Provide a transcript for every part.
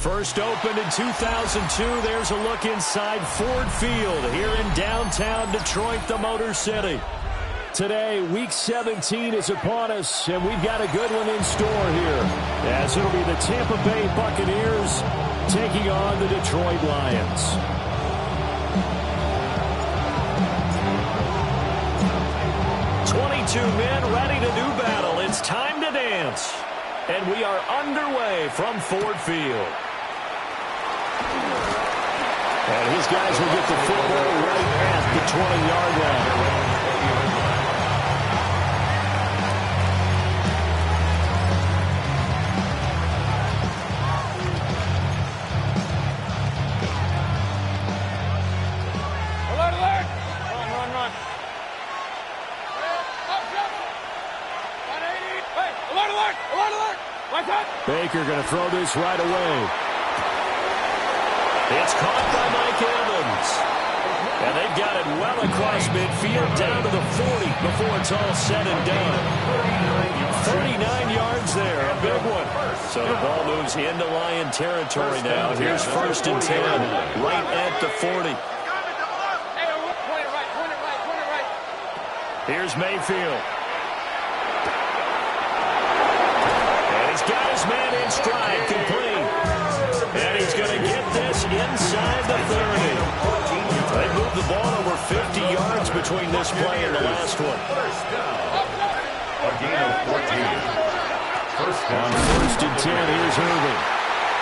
First opened in 2002. There's a look inside Ford Field here in downtown Detroit, the Motor City. Today, Week 17 is upon us, and we've got a good one in store here, as it'll be the Tampa Bay Buccaneers taking on the Detroit Lions. Men ready to do battle. It's time to dance. And we are underway from Ford Field. And his guys will get the football right at the 20-yard line. Baker going to throw this right away. It's caught by Mike Evans. And they've got it well across midfield down to the 40 before it's all said and done. 39 yards there, a big one. So the ball moves into Lion territory now. Here's 1st and 10, right at the 40. Here's Mayfield. He's got his man in stride, complete. And he's going to get this inside the 30. They moved the ball over 50 yards between this play and the last one. A gain of 14. On 1st and 10, here's Irving.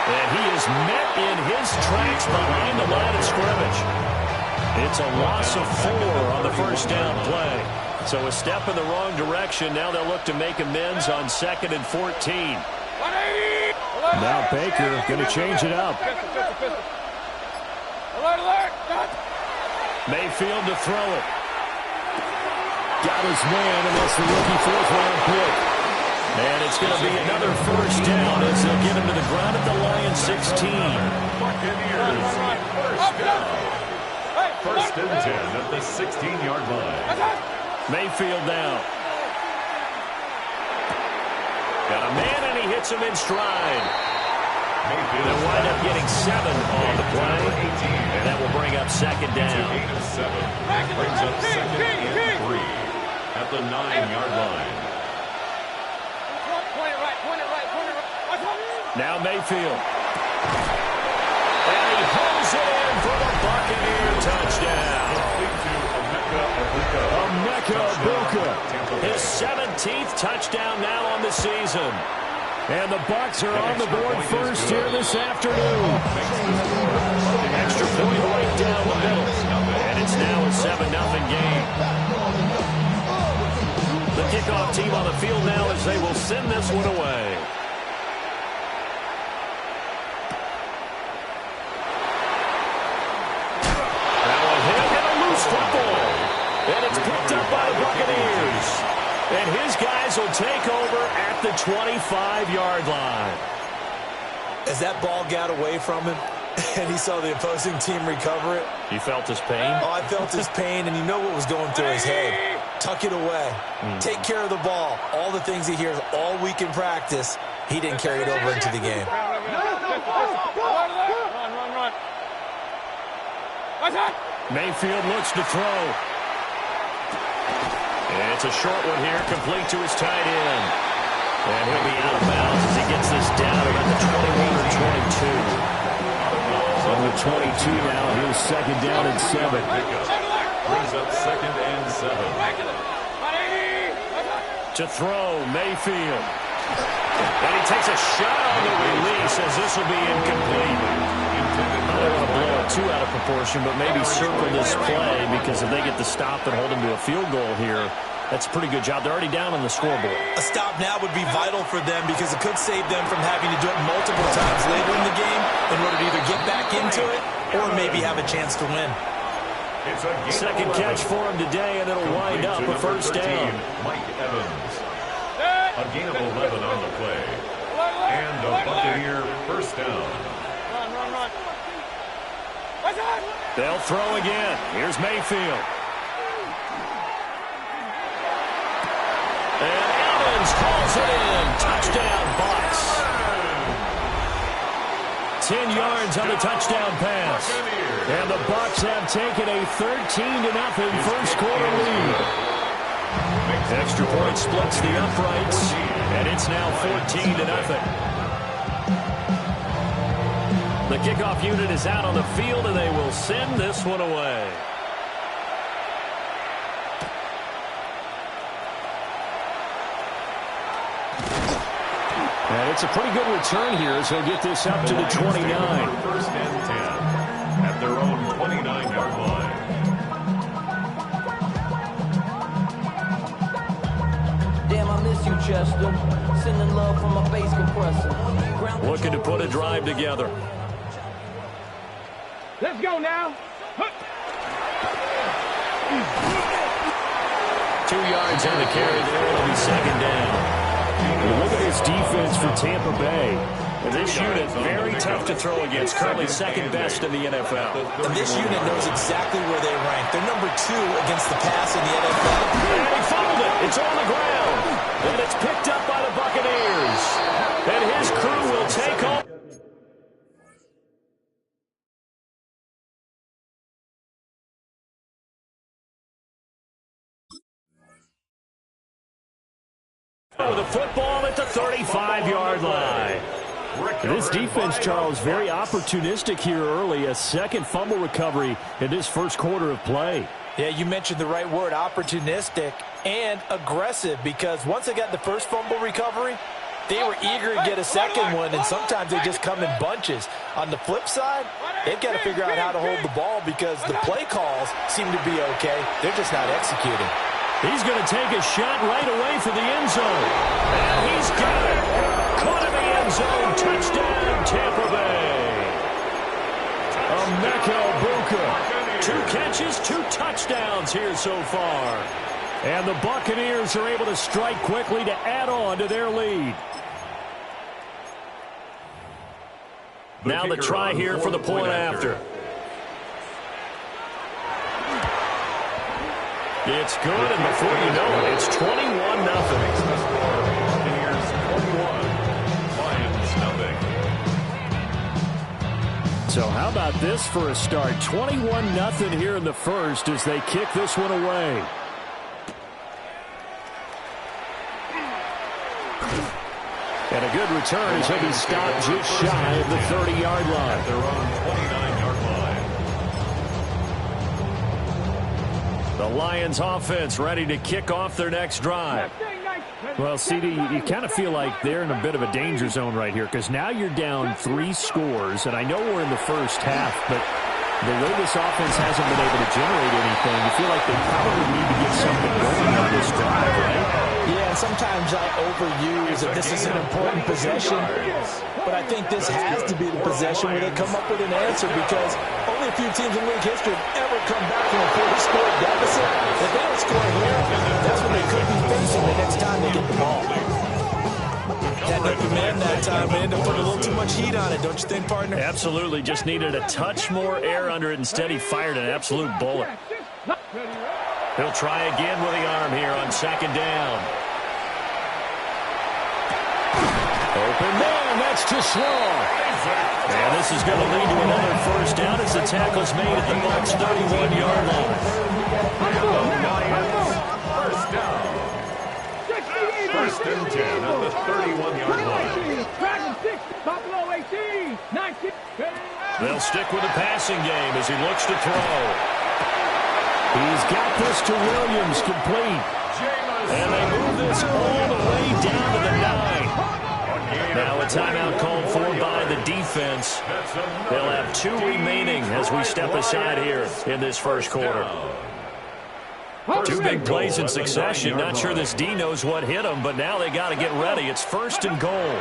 And he is met in his tracks behind the line of scrimmage. It's a loss of 4 on the first down play. So a step in the wrong direction. Now they'll look to make amends on 2nd and 14. Now Baker going to change it up. Mayfield to throw it. Got his man, and that's the rookie 4th-round pick. And it's going to be another first down as they'll get him to the ground at the Lions 16. First and 10 at the 16-yard line. Mayfield now. Got a man, and he hits him in stride. They'll wind up getting 7 on the play, and that will bring up 2nd down. Brings up 2nd and 3 at the 9-yard line. Now Mayfield. And he holds it in for the Buccaneer touchdown. Emeka Egbuka, his 17th touchdown now on the season. And the Bucs are on the board first here this afternoon. Extra point right down the middle. And it's now a 7-0 game. The kickoff team on the field now as they will send this one away. And it's picked up by the Buccaneers. And his guys will take over at the 25-yard line. As that ball got away from him and he saw the opposing team recover it. You felt his pain? Oh, I felt his pain, and you know what was going through his head. Tuck it away. Take care of the ball. All the things he hears all week in practice, he didn't carry it over into the game. Mayfield looks to throw. It's a short one here, complete to his tight end. And he'll be out of bounds as he gets this down about the 21 or 22. On the 22 now, here's 2nd down and 7. Brings up 2nd and 7. To throw, Mayfield. And he takes a shot on the release as this will be incomplete. I don't want to blow it too out of proportion, but maybe circle this play, because if they get the stop and hold him to a field goal here, that's a pretty good job. They're already down on the scoreboard. A stop now would be vital for them because it could save them from having to do it multiple times later in the game in order to either get back into it or maybe have a chance to win. Second catch for him today, and it'll wind up a first down. Mike Evans. A gain of 11 on the play. And a Buccaneer first down. They'll throw again. Here's Mayfield. And Evans calls it in. Touchdown, Bucs. 10 yards on the touchdown pass. And the Bucs have taken a 13-0 first quarter lead. Extra point splits the uprights, and it's now 14-0. The kickoff unit is out on the field, and they will send this one away. And it's a pretty good return here as he'll get this up to the 29. First and 10 at their own 29-yard line. Damn, I miss you, Chester. Sending love from my bass compressor. Looking to put a drive together. Let's go now. 2 yards on the carry there. It'll be second down. Look at this defense for Tampa Bay. This unit, very tough to throw against, currently second best in the NFL. And this unit knows exactly where they rank. They're number 2 against the pass in the NFL. And he fumbled it. It's on the ground. And it's picked up by the Buccaneers. And his crew will take off. The football at the 35-yard line. This defense, Charles, very opportunistic here early. A second fumble recovery in this first quarter of play. Yeah, you mentioned the right word, opportunistic and aggressive, because once they got the first fumble recovery, they were eager to get a second one, and sometimes they just come in bunches. On the flip side, they've got to figure out how to hold the ball because the play calls seem to be okay. They're just not executing. He's going to take a shot right away for the end zone. And he's got it. Caught in the end zone. Touchdown, Tampa Bay. Emeka Egbuka. 2 catches, 2 touchdowns here so far. And the Buccaneers are able to strike quickly to add on to their lead. Now the try here for the point after. It's good, and before you know it, it's 21-0. Buccaneers 21, Lions nothing. So how about this for a start? 21-0 here in the first as they kick this one away. And a good return as he'll be stopped just shy of the 30-yard line. They're on 29-yard line. The Lions offense ready to kick off their next drive. Well, CD, you kind of feel like they're in a bit of a danger zone right here because now you're down 3 scores, and I know we're in the first half, but the way this offense hasn't been able to generate anything, you feel like they probably need to get something going on this drive, right? Yeah, and sometimes I overuse that this is an important possession, but I think this has to be the possession where they come up with an answer because only a few teams in league history have ever come back from a 4-score deficit. If they don't score here, that's what they could be facing the next time they get the ball. Had no command that time, man, to put a little too much heat on it, don't you think, partner? Absolutely, just needed a touch more air under it. Instead, he fired an absolute bullet. He'll try again with the arm here on second down. Open man, that's too slow. And this is going to lead to another first down as the tackle's made at the Bucs' 31-yard line. First down. First and 10 on the 31-yard line. They'll stick with the passing game as he looks to throw. He's got this to Williams, complete. And they move this all the way down to the 9. Now a timeout called for by the defense. They'll have 2 remaining as we step aside here in this first quarter. 2 big plays in succession. Not sure this D knows what hit him, but now they got to get ready. It's first and goal.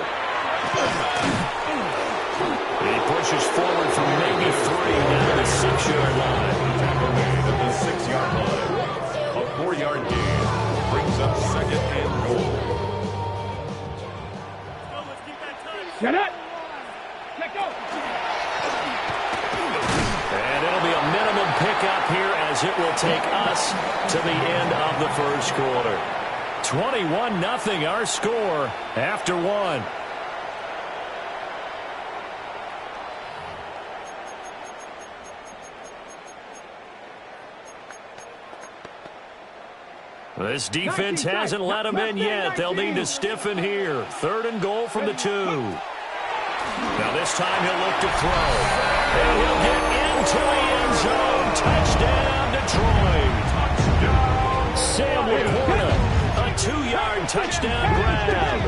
He pushes forward from maybe 3 down to the 6-yard line. Tackle made at the 6-yard line. A 4-yard gain brings up second and goal. Get it! Let go! And it'll be a minimum pickup here as it will take us to the end of the first quarter. 21-0 our score after 1. This defense hasn't let them in yet. They'll need to stiffen here. 3rd and goal from the 2. Now this time he'll look to throw. And he'll get into the end zone. Touchdown, Detroit. Sam Laporta, a 2-yard touchdown grab.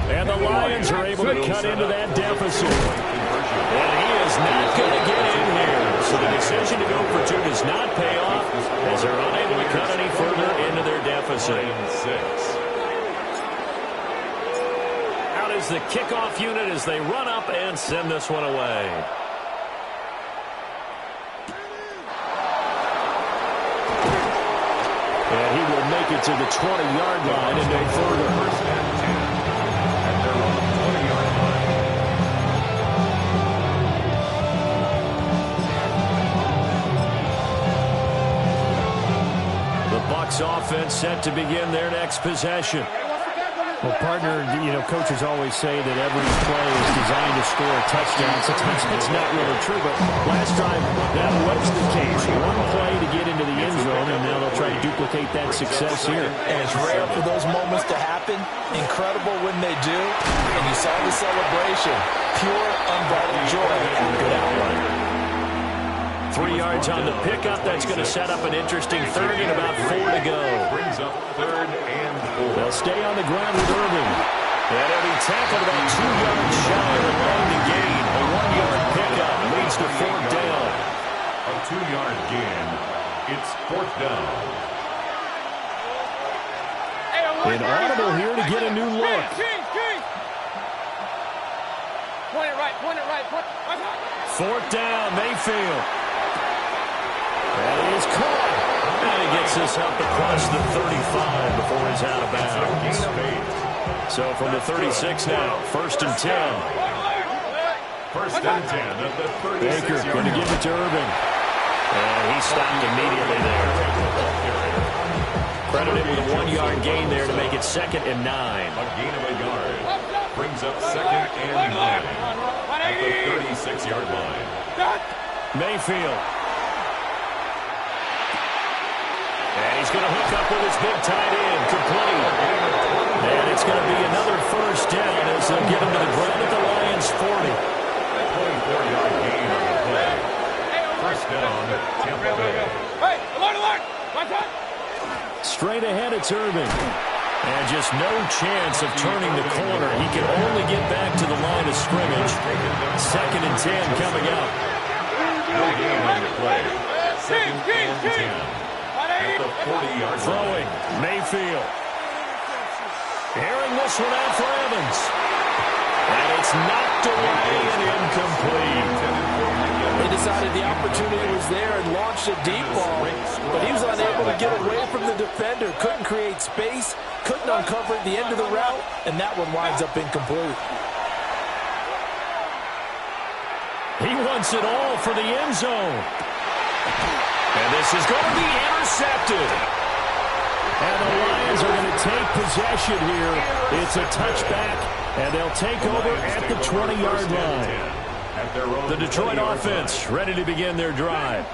And the Lions are able to cut into that deficit. And he is not going to get in here. So the decision to go for 2 does not pay off as they're unable to cut any further into their deficit. Out is the kickoff unit as they run up and send this one away. And he will make it to the 20-yard line and no further. First and 10 at their own 20-yard line. The Bucs offense set to begin their next possession. Well, partner, coaches always say that every play is designed to score a touchdown. Sometimes that's not really true, but last drive, that was the case. One play to get into the end zone, and now they'll try to duplicate that success here. And it's rare for those moments to happen. Incredible when they do. And you saw the celebration. Pure, unbridled joy and good outline. 3 yards on the pickup. That's going to set up an interesting 3rd and about 4 to go. Brings up 3rd and 4. They'll stay on the ground with Irving. And he'll be tackled about 2 yards shy of the line to gain. A 1-yard pickup leads to 4th down. A 2-yard gain. It's 4th down. Inaudible here to get a new look. Point it right. 4th down, Mayfield. And he is caught. And he gets this up across the 35 before he's out of bounds. So from the 36 now, 1st and 10. 1st and 10 at the 36. Baker going to give it to Irving. And he stopped immediately there. Credited with a 1-yard gain there to make it 2nd and 9. A gain of a yard. Brings up 2nd and 9 at the 36-yard line. Mayfield. And he's going to hook up with his big tight end, complete. And it's going to be another 1st down as they'll get him to the ground at the Lions 40. 24-yard gain on the play. 1st down, Tampa Bay. Hey, alert! Watch out! Straight ahead, it's Irving. And just no chance of turning the corner. He can only get back to the line of scrimmage. 2nd and 10 coming up. No gain on the play. 2nd and 10. At the 40-yard line. Throwing, Mayfield. Airing this one out for Evans. And it's knocked away and incomplete. They decided the opportunity was there and launched a deep ball, but he was unable to get away from the defender, couldn't create space, couldn't uncover at the end of the route, and that one winds up incomplete. He wants it all for the end zone. And this is going to be intercepted. And the Lions are going to take possession here. It's a touchback, and they'll take over at the 20-yard line. The Detroit offense ready to begin their drive.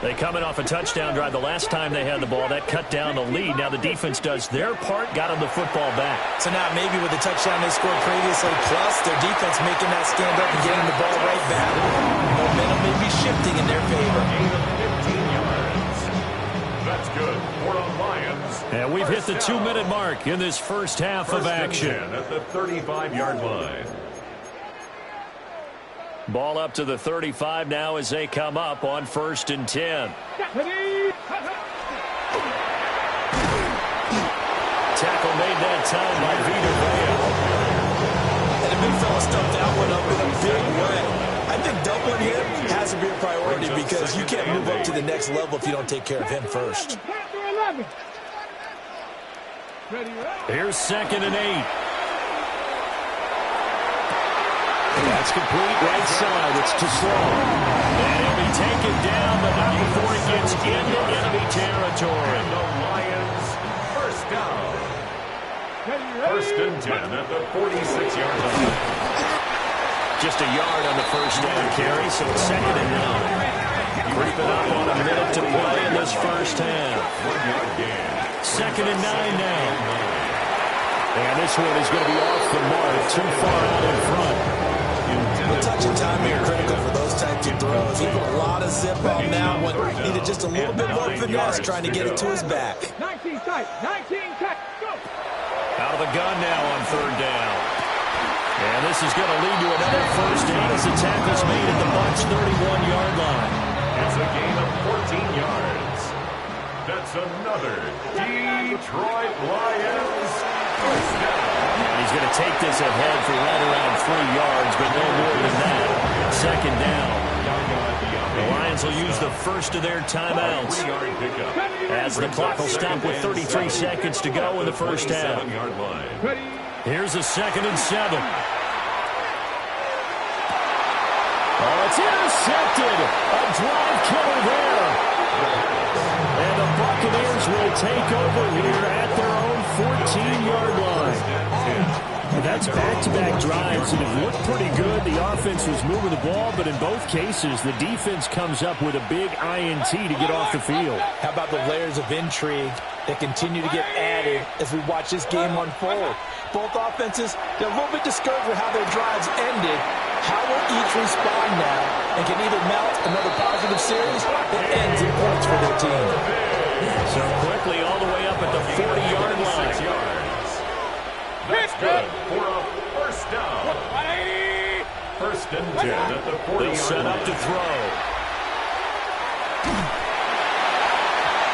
They coming off a touchdown drive the last time they had the ball. That cut down the lead. Now the defense does their part, got them the football back. So now maybe with the touchdown they scored previously, plus their defense making that stand up and getting the ball right back. Momentum may be shifting in their favor. 15 yards. That's good for the Lions. And we've hit the 2-minute mark in this first half of action. At the 35-yard line. Ball up to the 35 now as they come up on 1st and 10. Tackle made that time by Vita Vea. And the big fella stuffed that one up in a big way. I think doubling him has to be a priority because you can't move up to the next level if you don't take care of him first. Here's 2nd and 8. That's complete right side. It's to Sloan. And he'll be taken down, but not before he gets into enemy territory. And the Lions, 1st down. 1st and 10 at the 46-yard line. Just a yard on the 1st down carry, so it's 2nd and 9. Creeping up on a minute to play in this first half. 1-yard gain. 2nd and 9 now. And this one is going to be off the mark, too far out in front. The touch and timing are critical for those types of throws. He put a lot of zip on that one. Needed just a little bit more finesse trying to get it to his back. 19 tight, 19 tight, go! Out of the gun now on 3rd down. And this is going to lead to another first down as the tackle's made at the Bucs' 31-yard line. It's a gain of 14 yards. That's another Detroit Lions first down. And he's going to take this ahead for right around 3 yards, but no more than that. 2nd down. The Lions will use the first of their timeouts as the clock will stop with 33 seconds to go in the first half. Here's a 2nd and 7. Oh, it's intercepted. A drive killer there. And the Buccaneers will take over here at their own 14-yard line. And that's back-to-back drives that have looked pretty good. The offense was moving the ball, but in both cases, the defense comes up with a big INT to get off the field. How about the layers of intrigue that continue to get added as we watch this game unfold? Both offenses, they're a little bit discouraged with how their drives ended. How will each respond now and can either mount another positive series that ends in points for their team? So quickly all the way up at the 40-yard line. That's good for a first down. 1st and 10 at the 40-yard line. They'll set up to throw.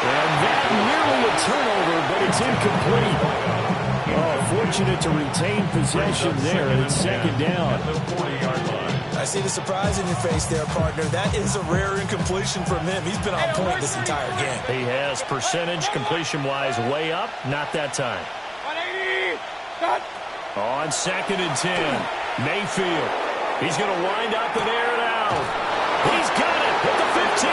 And that nearly a turnover, but it's incomplete. Oh, fortunate to retain possession there, and it's 2nd down. I see the surprise in your face there, partner. That is a rare incompletion from him. He's been on point this entire game. He has percentage completion-wise way up, not that time. 180, cut. On 2nd and 10, Mayfield. He's going to wind up and air it out. He's got it at the 15.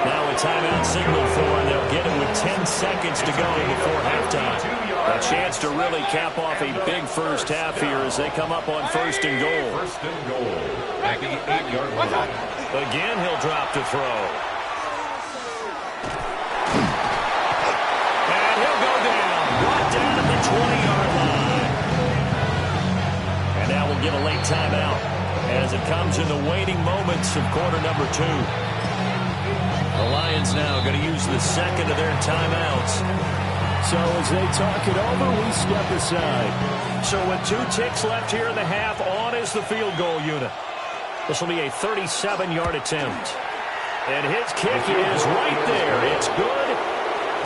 Now a timeout signal for him. They'll get it with 10 seconds to go before halftime. A chance to really cap off a big first half here as they come up on 1st and goal. 1st and goal at the 8-yard line. Again, he'll drop to throw. And he'll go down. Brought down at the 20-yard line. And now we'll get a late timeout as it comes in the waning moments of quarter number 2. The Lions now going to use the 2nd of their timeouts. So as they talk it over, we step aside. So with 2 ticks left here in the half, on is the field goal unit. This will be a 37-yard attempt. And his kick is right there. It's good.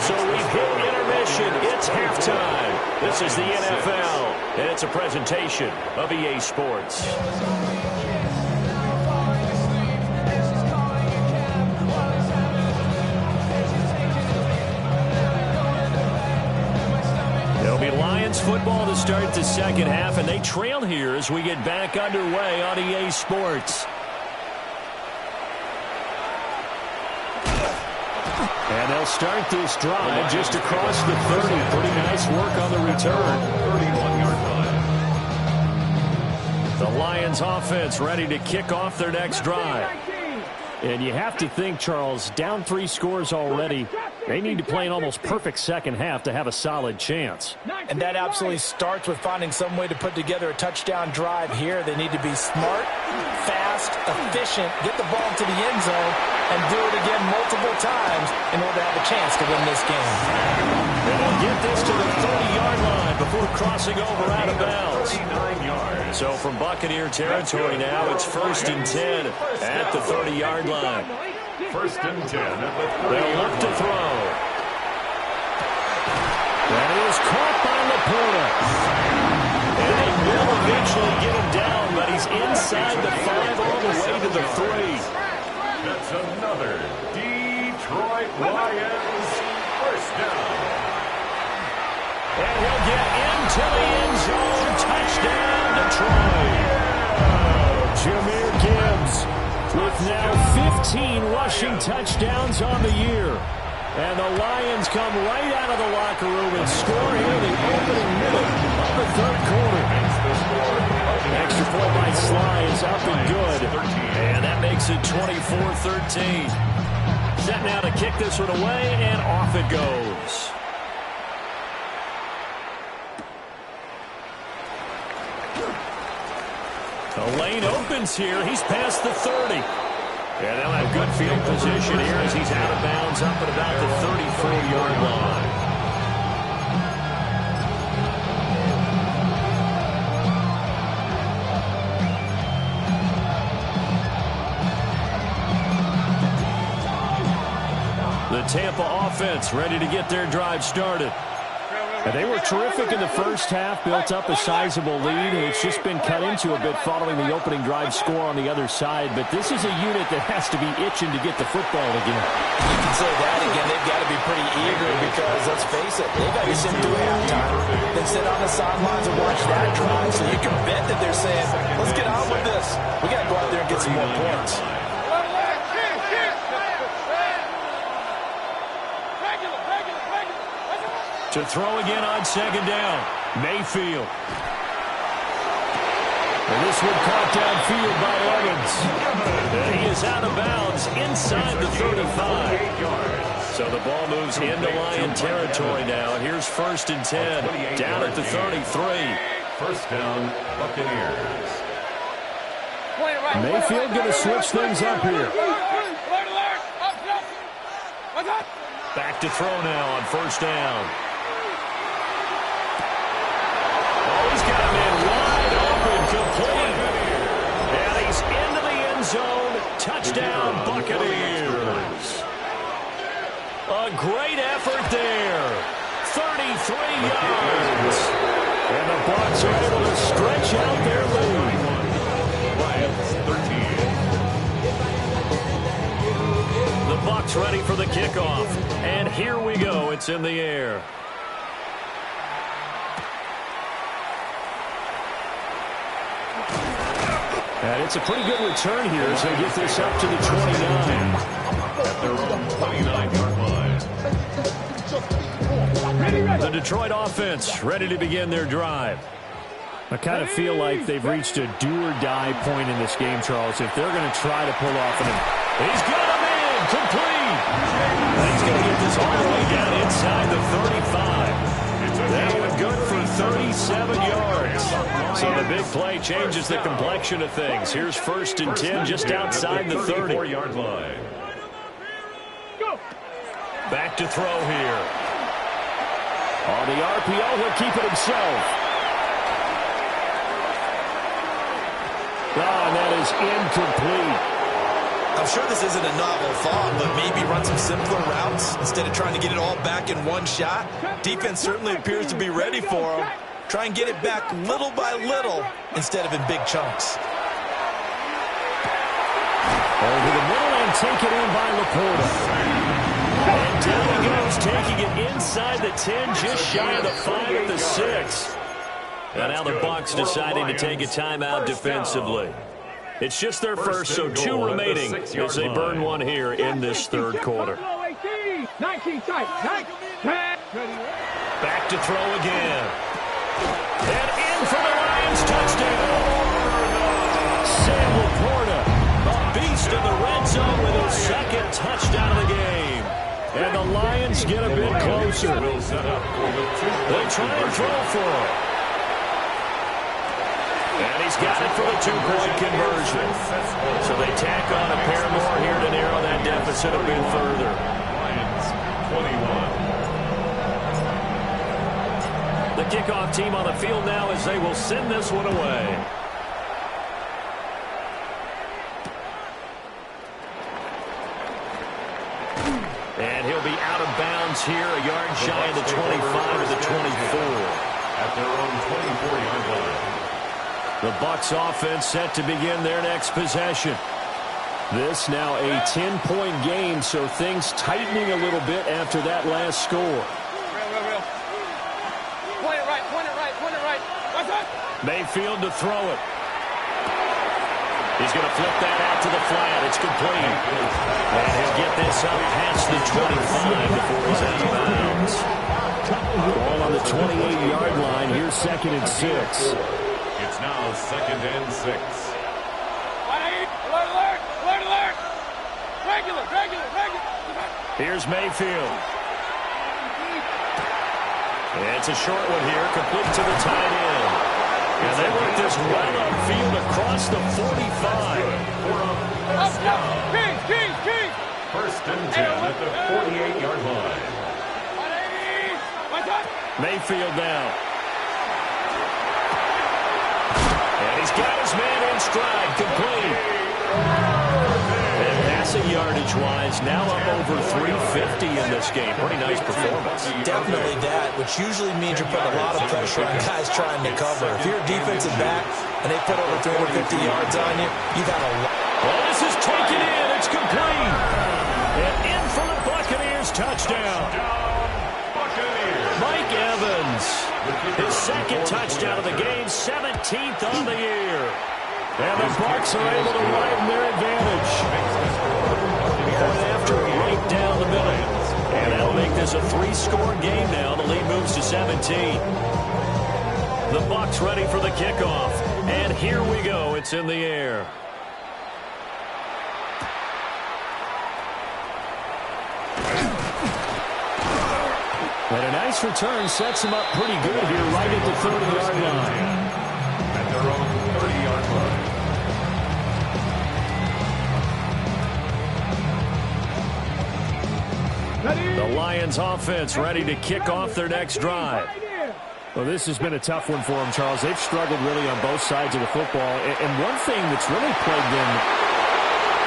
So we've hit intermission. It's halftime. This is the NFL, and it's a presentation of EA Sports. It'll be Lions football to start the 2nd half, and they trail here as we get back underway on EA Sports. And they'll start this drive just across the 30. Pretty nice work on the return. 31-yard line. The Lions offense ready to kick off their next drive. And you have to think, Charles, down 3 scores already. They need to play an almost perfect 2nd half to have a solid chance. And that absolutely starts with finding some way to put together a touchdown drive here. They need to be smart, fast, efficient, get the ball into the end zone, and do it again multiple times in order to have a chance to win this game. And they'll get this to the 30-yard line before crossing over out of bounds. 39 yards. So from Buccaneer territory now, it's 1st and 10 at the 30-yard line. 1st and 10 at the 30-yard line. They'll look to throw. That is caught by Laporta. And they will eventually get him down, but he's inside the 5 all the way to the 3. That's another Detroit Lions first down. And he'll get into the end zone. Touchdown, Detroit. Jahmyr Gibbs with now 15 rushing touchdowns on the year. And the Lions come right out of the locker room and score here in the opening minute of the 3rd quarter. Extra point by Sly is up and good. And that makes it 24-13. Set now to kick this one away, and off it goes. The lane opens here. He's past the 30. And they'll have good field position here as he's out of bounds up at about the 34-yard line. The Tampa offense ready to get their drive started. And they were terrific in the first half, built up a sizable lead, and it's just been cut into a bit following the opening drive score on the other side. But this is a unit that has to be itching to get the football again. You can say that again. They've got to be pretty eager because, let's face it, they've got to sit through halftime, then sit on the sidelines and watch that drive. So you can bet that they're saying, let's get on with this. We got to go out there and get some more points. To throw again on second down. Mayfield. And this one caught downfield by Evans. And he is out of bounds inside the 35. So the ball moves into Lion territory now. Here's 1st and 10. Down at the 33. First down, Buccaneers. Mayfield going to switch things up here. Back to throw now on 1st down. He's got a man wide open, complete. And he's into the end zone. Touchdown, Buccaneers. A great effort there. 33 yards. And the Bucs are able to stretch out their lead. Lions 13. The Bucs ready for the kickoff. And here we go. It's in the air. And it's a pretty good return here as they get this up to the 29. At their own 29-yard line. The Detroit offense ready to begin their drive. I kind of feel like they've reached a do-or-die point in this game, Charles, if they're going to try to pull off an... He's got him in, complete. And he's going to get this all the way down inside the 35. That one good for 37 yards. So the big play changes the complexion of things. Here's 1st and 10 just outside the 34-yard line. Back to throw here. On the RPO, he'll keep it himself. Oh, and that is incomplete. I'm sure this isn't a novel thought, but maybe run some simpler routes instead of trying to get it all back in one shot. Defense certainly appears to be ready for him. Try and get it back little by little instead of in big chunks. Over the middle and taken in by Laporta. And down he goes, taking it inside the 10, just shy of the 5 at the 6. And now the Bucs deciding to take a timeout defensively. It's just their first, so 2 remaining as they burn one here in this 3rd quarter. 19 tight. Back to throw again. And in for the Lions touchdown. Sam Laporta, a beast in the red zone with his 2nd touchdown of the game. And the Lions get a bit closer. They try and throw for him. And he's got it for the 2-point conversion. So they tack on a pair more here to narrow that deficit a bit further. Lions 21. The kickoff team on the field now as they will send this one away. And he'll be out of bounds here, a yard shy of the 25 or the 24. At their own 24-yard line. The Bucs offense set to begin their next possession. This now a 10-point game, so things tightening a little bit after that last score. Real. Point it right. What's up? Mayfield to throw it. He's going to flip that out to the flat. It's complete. And he'll get this up past the 25 before he's out of bounds. Ball on the 28-yard line. Here's 2nd and 6. It's now 2nd and 6. Alert! Regular. Here's Mayfield. It's a short one here, complete to the tight end. And they work this is well upfield across the 45. Kings. First and 10 at the 48-yard line. 180. Mayfield now. And he's got his man in stride, complete. And passing yardage-wise, now up over 350 in this game. Pretty nice performance. Definitely that, which usually means you're putting a lot of pressure on guys trying to cover. If you're a defensive back and they put over 350 yards on you, you've had a lot. Well, this is taken in. It's complete. And in for the Buccaneers, touchdown. Mike Evans, his second touchdown of the game, 17th on the year. And the Bucs are able to widen their advantage. Point after, right down the middle. And that'll make this a 3-score game now. The lead moves to 17. The Bucs ready for the kickoff. And here we go. It's in the air. And a nice return sets him up pretty good here right at the 30-yard line. At their own 30-yard line. The Lions offense ready to kick off their next drive. Well, this has been a tough one for them, Charles. They've struggled really on both sides of the football. And one thing that's really plagued them.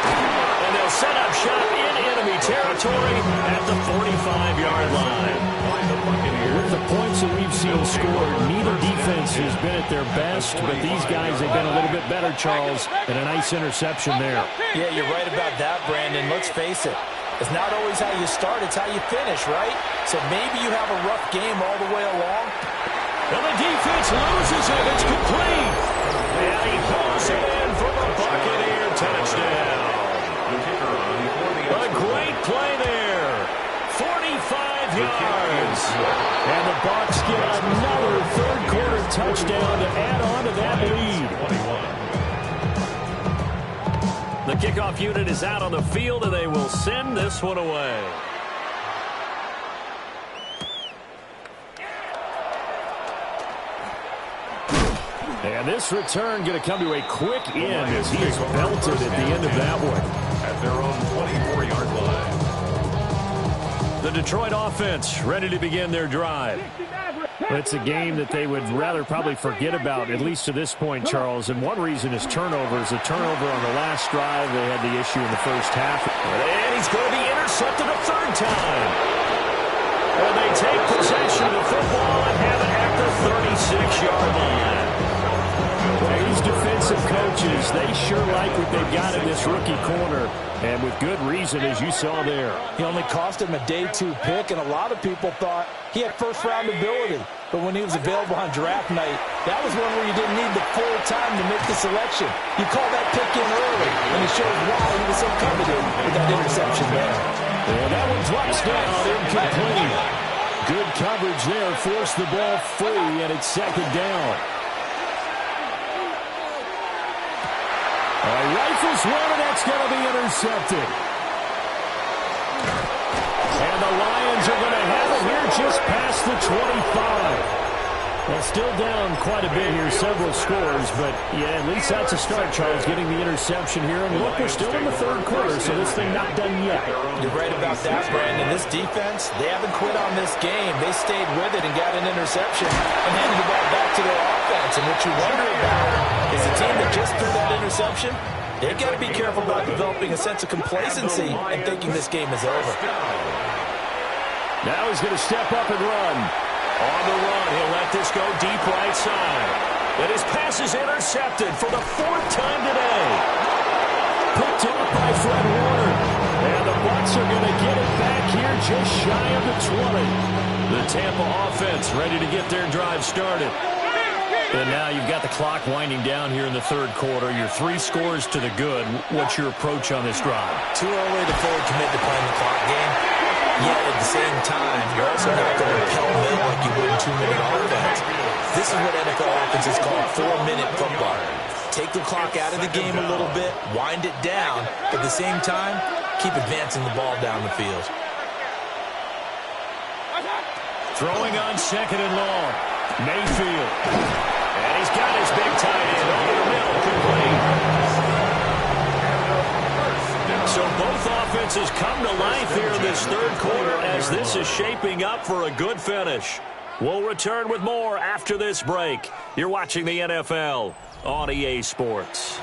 And they'll set up shop in enemy territory at the 45-yard line. With the points that we've seen scored, neither defense has been at their best, but these guys have been a little bit better, Charles, and a nice interception there. Yeah, you're right about that, Brandon. Let's face it. It's not always how you start, it's how you finish, right? So maybe you have a rough game all the way along. And the defense loses it. It's complete. And he pulls it in for the Buccaneer touchdown. A great play there. 45 yards. And the Bucs get another third-quarter touchdown to add on to that lead. The kickoff unit is out on the field, and they will send this one away. And this return going to come to a quick end as he is belted at the end of that one. At their own 24-yard line. The Detroit offense ready to begin their drive. It's a game that they would rather probably forget about, at least to this point, Charles. And one reason is turnovers. A turnover on the last drive. They had the issue in the first half. And he's going to be intercepted a third time. And they take possession of the football and have it at the 36-yard line. Well, these defensive coaches, they sure like what they've got in this rookie corner. And with good reason, as you saw there. He only cost him a day 2 pick, and a lot of people thought he had first-round ability. But when he was available on draft night, that was one where you didn't need the full time to make the selection. You call that pick in early, and it shows why he was so coveted with that interception there. And that one drops down, incomplete. Good coverage there, forced the ball free, and it's second down. Rifles one, and that's going to be intercepted. And the Lions are going to have it here just past the 25. Well, still down quite a bit here, several scores, but yeah, at least that's a start, Charles, getting the interception here. And look, we're still in the third quarter, so this thing not done yet. You're right about that, Brandon. This defense, they haven't quit on this game. They stayed with it and got an interception and handed the ball back to their offense. And what you wonder about is the team that just threw that interception, they've got to be careful about developing a sense of complacency and thinking this game is over. Now he's going to step up and run. On the run, he'll let this go deep right side. And his pass is intercepted for the 4th time today. Picked off by Fred Warner. And the Bucs are going to get it back here just shy of the 20. The Tampa offense ready to get their drive started. And now you've got the clock winding down here in the third quarter. You're 3 scores to the good. What's your approach on this drive? Too early to fully commit to playing the clock game. Yet at the same time, you're also not going to pell-mell like you would in 2-minute offense. This is what NFL offenses call 4-minute football. Take the clock out of the game a little bit, wind it down, but at the same time, keep advancing the ball down the field. Throwing on second and long. Mayfield. And he's got his big tight end offense has come to life here in this third quarter as this is shaping up for a good finish. We'll return with more after this break. You're watching the NFL on EA Sports.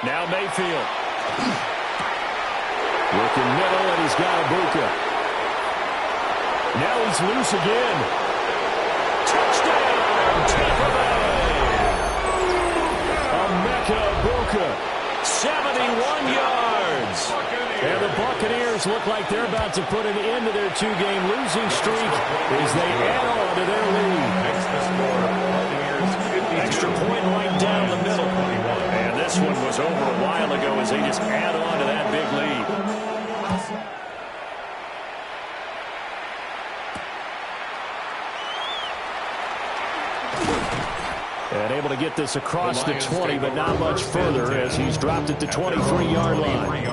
Now Mayfield. Working middle, and he's got Ibuka. Now he's loose again. Touchdown, Tampa Bay. Emeka Ibuka, 71 yards. And the Buccaneers look like they're about to put an end to their two-game losing streak as they add on to their lead. Extra point right down the middle. And this one was over a while ago as they just add on to that big lead. And able to get this across the 20, but not much further as he's dropped it to 23-yard line.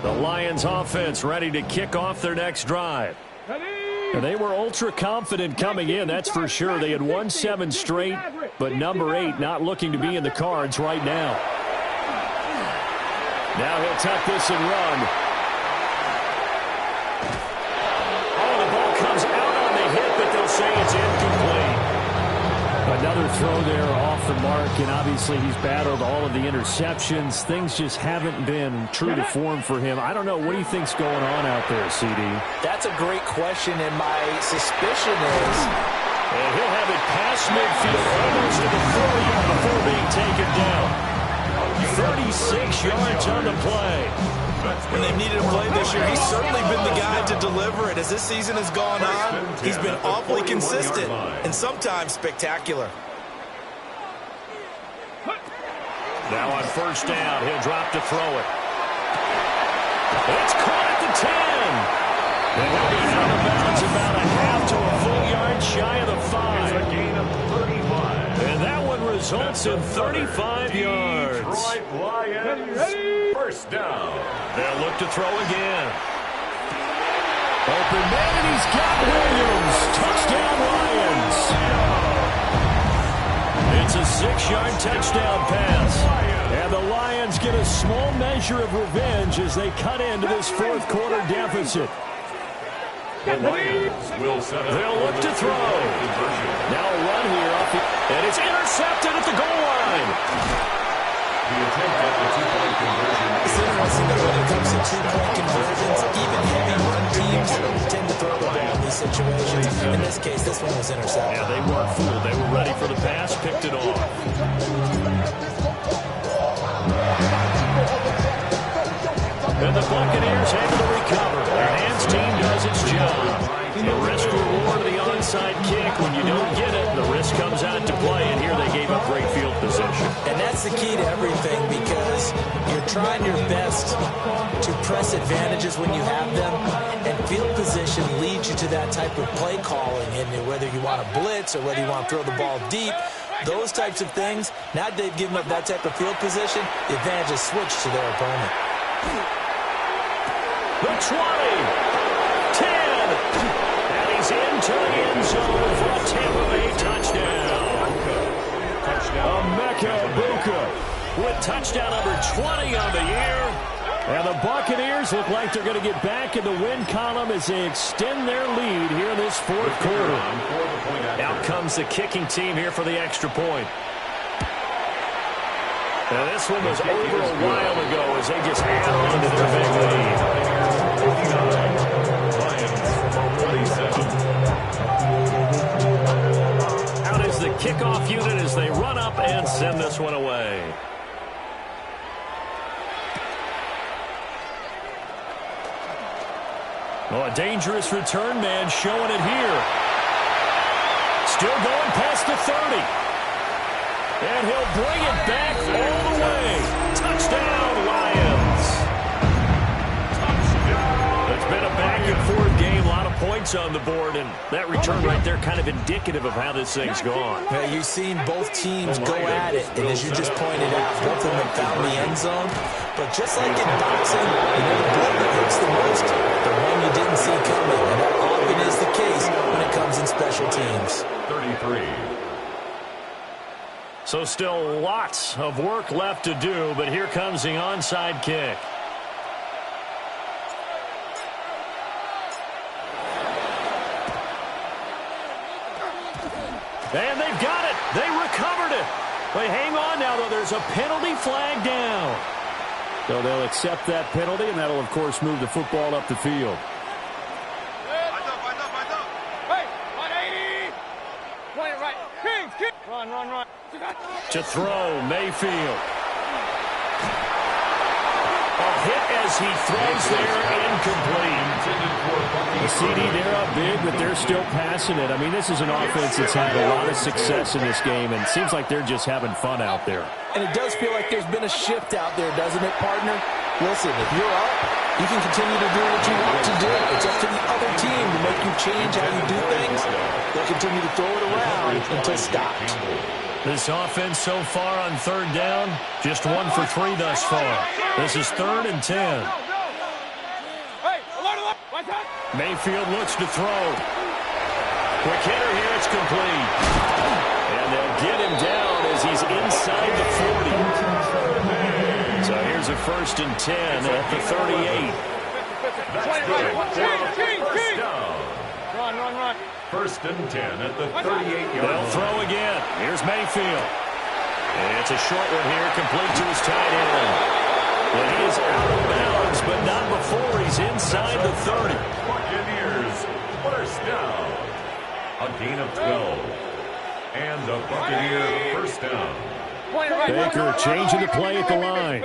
The Lions offense ready to kick off their next drive. And they were ultra confident coming in, that's for sure. They had won 7 straight, but number 8 not looking to be in the cards right now. Now he'll tuck this and run. Oh, the ball comes out on the hit, but they'll say it's incomplete. Another throw there off the mark, and obviously he's battled all of the interceptions. Things just haven't been true to form for him. I don't know. What do you think's going on out there, CD? That's a great question, and my suspicion is... And he'll have it past midfield almost to the 40 before being taken down. 36 yards on the play. When they've needed a play this year, he's certainly been the guy to deliver it. As this season has gone on, he's been awfully consistent and sometimes spectacular. Now on first down, he'll drop to throw it. It's caught at the 10. And he'll be out of bounds about a half to a full yard shy of the 5. It's a gain of 35. And that one results in 35 yards. Detroit Lions, first down. They'll look to throw again. Open man, and he's got Williams. Touchdown, Lions. It's a 6-yard touchdown pass. And the Lions get a small measure of revenge as they cut into this fourth quarter deficit. The Lions will set up. They'll look to throw. Now a run here off the, and it's intercepted at the goal line. The attempt at the two-point conversion. It's interesting that when it comes to two-point conversions, even heavy run teams tend to throw the ball in these situations. In this case, this one was intercepted. Yeah, they weren't fooled. They were ready for the pass, picked it off. And the Buccaneers able to recover. Their hands team does its job. The risk reward of the onside kick. When you don't get it, the risk comes out to play. And here they gave up great field position. And that's the key to everything, because you're trying your best to press advantages when you have them. And field position leads you to that type of play calling. And whether you want to blitz or whether you want to throw the ball deep, those types of things, now they've given up that type of field position, the advantage is switched to their opponent. The 20, 10, and he's into the end zone for a Tampa Bay touchdown. Emeka Ibuka with touchdown number 20 on the year. And the Buccaneers look like they're going to get back in the win column as they extend their lead here in this fourth quarter. Out comes the kicking team here for the extra point. Now this one was over a while ago as they just add on to their big lead. Out is the kickoff unit as they run up and send this one away. Oh, a dangerous return man showing it here. Still going past the 30. And he'll bring it back all the way. Touchdown, Lions. It's been a back-and-forth game. A lot of points on the board, and that return right there kind of indicative of how this thing's gone. Yeah, you've seen both teams go at it, and as you just pointed out, both of them have found the end zone. But just like in boxing, the blow that hurts the most, the one you didn't see coming, and that often is the case when it comes in special teams. 33. So still lots of work left to do, but here comes the onside kick. And they've got it. They recovered it. But hang on now, though. There's a penalty flag down. So they'll accept that penalty, and that'll, of course, move the football up the field. Hey, 180. 20 right. King. Run. To throw, Mayfield. A hit as he throws there, incomplete. The CD, they're up big, but they're still passing it. I mean, this is an offense that's had a lot of success in this game, and it seems like they're just having fun out there. And it does feel like there's been a shift out there, doesn't it, partner? Listen, if you're up, you can continue to do what you want to do. It's up to the other team to make you change how you do things. They'll continue to throw it around until stopped. This offense so far on third down, just 1 for 3 thus far. This is 3rd and 10. Hey, alert. Mayfield looks to throw. Quick hitter here, it's complete. And they'll get him down as he's inside the 40. So here's a 1st and 10 at the 38. First down. Run. 1st and 10 at the 38-yard They'll line. throw again. Here's Mayfield. And it's a short one here, complete to his tight end. And he is out of bounds, but not before he's inside the 30. Buccaneers, 1st down. A gain of 12. And a Buccaneer 1st down. Baker changing the play at the line.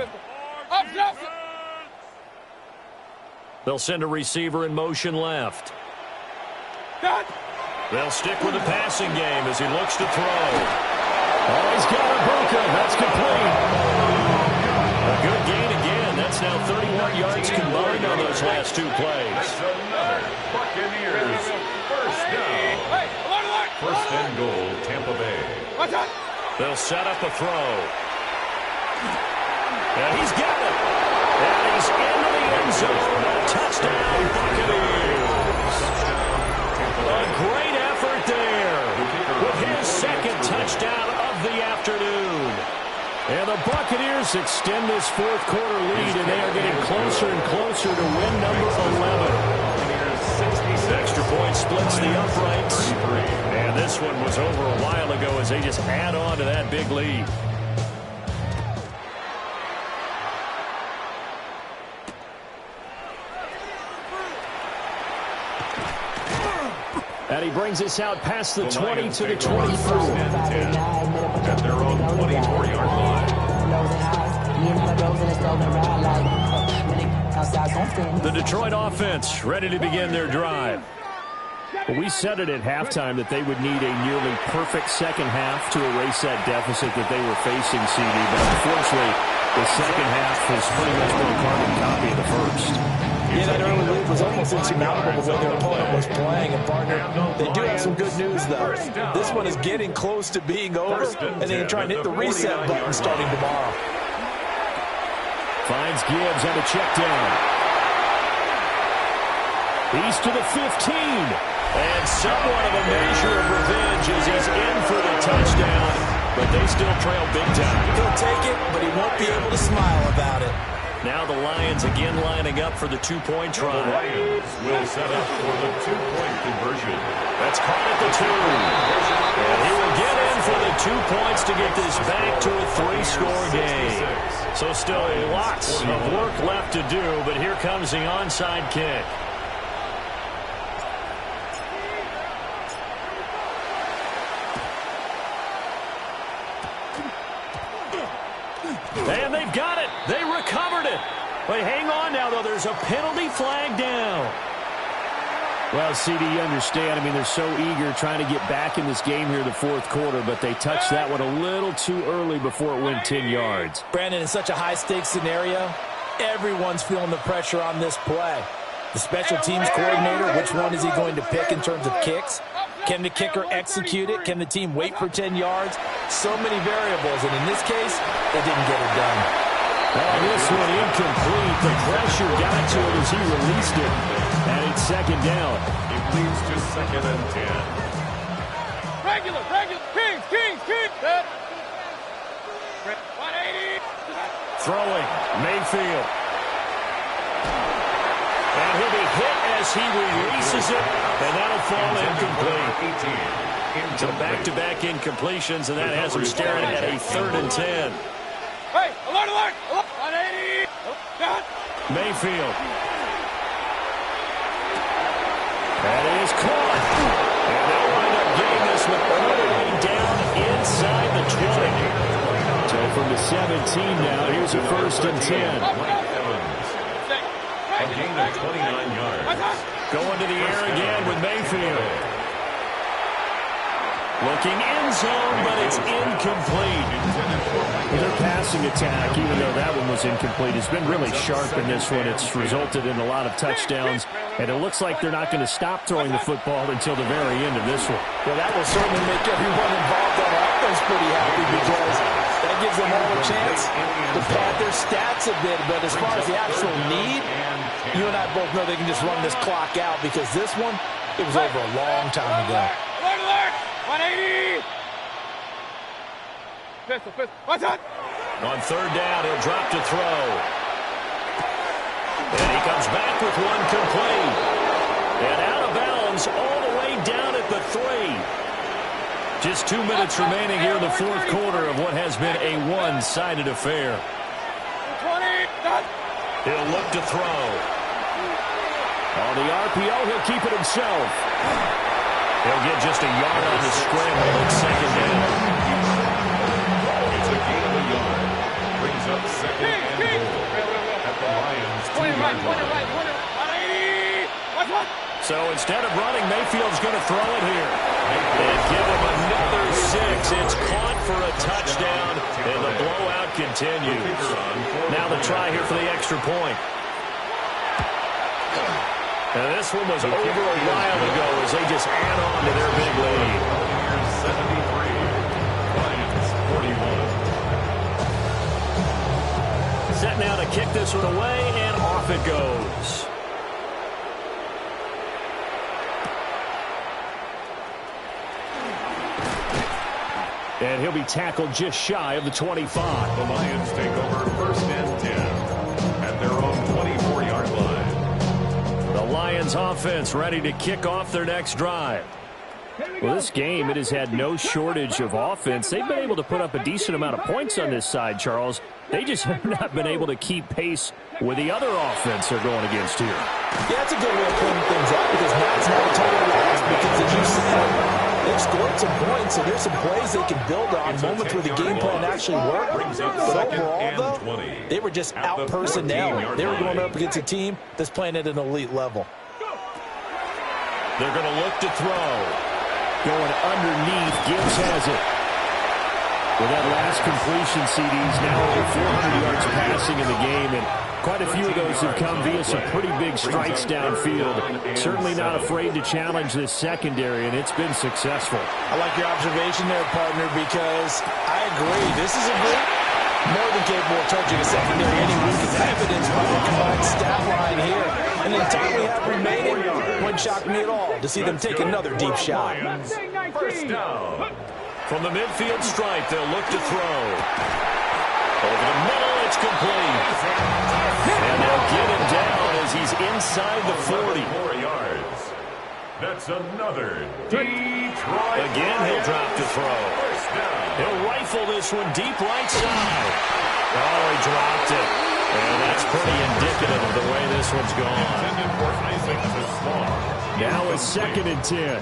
They'll send a receiver in motion left. They'll stick with the passing game as he looks to throw. Oh, he's got Ibuka. That's complete. A good gain again. That's now 31 yards combined on those last 2 plays. That's another Buccaneers 1st down. 1st and goal, Tampa Bay. They'll set up a throw. And he's got it. And he's into the end zone. A touchdown, Buccaneers. A great effort there with his 2nd touchdown of the afternoon. And the Buccaneers extend this 4th quarter lead, and they are getting closer and closer to win number 11. Extra point splits the uprights. And this one was over a while ago as they just add on to that big lead. And he brings us out past the 20 to the 24. At their own 24-yard line. The Detroit offense ready to begin their drive. Well, we said it at halftime that they would need a nearly perfect second half to erase that deficit that they were facing, CD. But unfortunately, the second half has pretty much been a carbon copy of the first. Yeah, that early lead was almost insurmountable with what their opponent was playing. And, partner, they do have some good news, though. This one is getting close to being over, and they're trying to hit the reset button starting tomorrow. Finds Gibbs on a check down. He's to the 15. And somewhat of a measure of revenge as he's in for the touchdown. But they still trail big time. He'll take it, but he won't be able to smile about it. Now the Lions again lining up for the 2-point try. The Lions will set up for the 2-point conversion. That's caught at the 2. And he will get in for the 2 points to get this back to a 3-score game. So still lots of work left to do, but here comes the onside kick. And they've got it. They recovered it. But hang on now, though. There's a penalty flag down. Well, CD, you understand. I mean, they're so eager trying to get back in this game here in the 4th quarter, but they touched that one a little too early before it went 10 yards. Brandon, in such a high-stakes scenario, everyone's feeling the pressure on this play. The special teams coordinator, which one is he going to pick in terms of kicks? Can the kicker execute it? Can the team wait for 10 yards? So many variables, and in this case, they didn't get it done. This one incomplete. The pressure got to it as he released it, and it's second down. It leads to 2nd and 10. Regular. Kings. 180. Throwing, Mayfield. And he'll be hit as he releases it, and that'll fall incomplete. So back-to-back incompletions, and that has him staring at a 3rd and 10. Hey, alert. 180. Got. Mayfield. That is caught. And they'll wind up getting this one all the way down inside the 20. So from the 17 now, here's a 1st and 10. A gain of 29 yards. Going to the air again with Mayfield. Looking end zone, but it's incomplete. Their passing attack, even though that one was incomplete, has been really sharp in this one. It's resulted in a lot of touchdowns, and it looks like they're not going to stop throwing the football until the very end of this one. Well, that will certainly make everyone involved on offense pretty happy because that gives them all a chance to pad their stats a bit. But as far as the actual need, you and I both know they can just run this clock out because this one, it was over a long time ago. Alert. 180. Pistol. Watch out. On 3rd down, he'll drop to throw. And he comes back with one complete. And out of bounds all the way down at the 3. Just 2 minutes remaining here in the 4th quarter of what has been a one-sided affair. 20. Done. He'll look to throw. On the RPO, he'll keep it himself. He'll get just a yard on the scramble at 2nd down. It's a gain of a yard. Brings up 2nd and goal at the Lions' 2-yard line. 180. Watch. So instead of running, Mayfield's going to throw it here. And give him another 6. It's caught for a touchdown, and the blowout continues. Now the try here for the extra point. And this one was over a while ago as they just add on to their big lead. 73, Lions 41. Set now to kick this one away, and off it goes. And he'll be tackled just shy of the 25. The Lions take over 1st and 10 at their own 24-yard line. The Lions offense ready to kick off their next drive. Well, this game, it has had no shortage of offense. They've been able to put up a decent amount of points on this side, Charles. They just have not been able to keep pace with the other offense they're going against here. Yeah, that's a good way of pointing things out because now it's not a total loss because, as you said, they've scored some points, and there's some plays they can build on, moments where the game plan actually worked. But overall, though, they were just out-personnel. They were going up against a team that's playing at an elite level. They're going to look to throw. Going underneath, Gibbs has it. With that last completion, CD's now over 400 yards passing in the game, and quite a few of those have come via some pretty big strikes downfield. Certainly not afraid to challenge this secondary, and it's been successful. I like your observation there, partner, because I agree. This is a group more than capable of charging a secondary any week, as evidenced by the combined stat line here. And the time we have remaining wouldn't shock me at all to see them take another deep shot. 1st down. From the midfield stripe, they'll look to throw. Over the middle, it's complete. And they'll get him down as he's inside the 40. 4 yards. That's another Detroit. Again, he'll drop to throw. He'll rifle this one deep right side. Oh, he dropped it. And that's pretty indicative of the way this one's gone. Now it's 2nd and 10.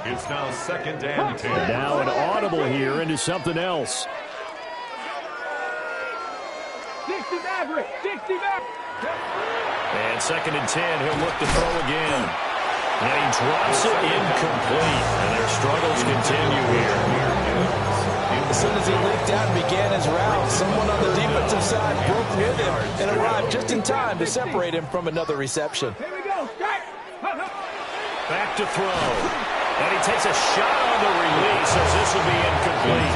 It's now 2nd and 10. Now an audible here into something else. 60 Maverick. And 2nd and 10, he'll look to throw again. And he drops it incomplete. And their struggles continue here. As soon as he leaked out and began his route, someone on the defensive side broke with him and arrived just in time to separate him from another reception. Here we go. Back to throw. And he takes a shot on the release as this will be incomplete.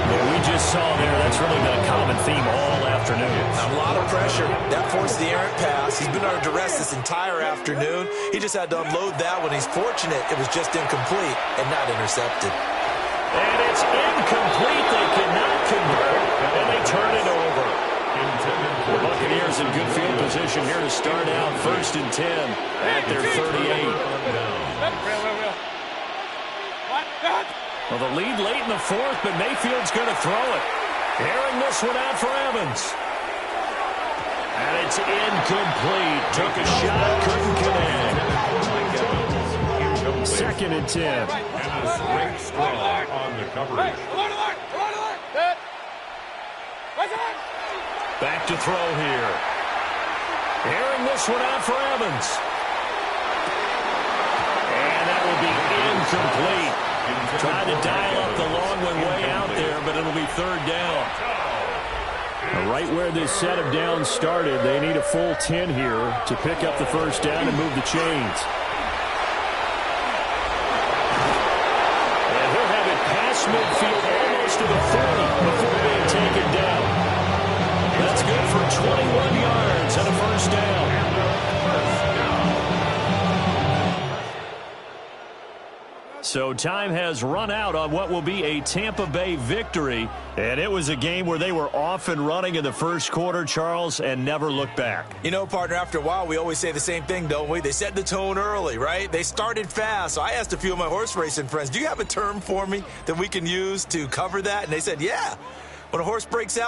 And we just saw there, that's really been a common theme all afternoon. A lot of pressure. That forced the errant pass. He's been under duress this entire afternoon. He just had to unload that one. He's fortunate it was just incomplete and not intercepted. And it's incomplete. They cannot convert, and they turn it over. The Buccaneers in good field position here to start out 1st and 10 at their 38. Well, the lead late in the 4th, but Mayfield's going to throw it. Airing this one out for Evans. And it's incomplete. Took a shot, couldn't connect. 2nd and 10. And a straight straw on the coverage. Back to throw here. Airing this one out for Evans. And that will be incomplete. Trying to dial up the long one way out there, but it'll be 3rd down. Right where this set of downs started, they need a full 10 here to pick up the 1st down and move the chains. And he'll have it past midfield almost to the 30 before being taken down. That's good for 21 yards and a 1st down. So time has run out on what will be a Tampa Bay victory. And it was a game where they were off and running in the 1st quarter, Charles, and never looked back. You know, partner, after a while, we always say the same thing, don't we? They set the tone early, right? They started fast. So I asked a few of my horse racing friends, do you have a term for me that we can use to cover that? And they said, yeah. When a horse breaks out,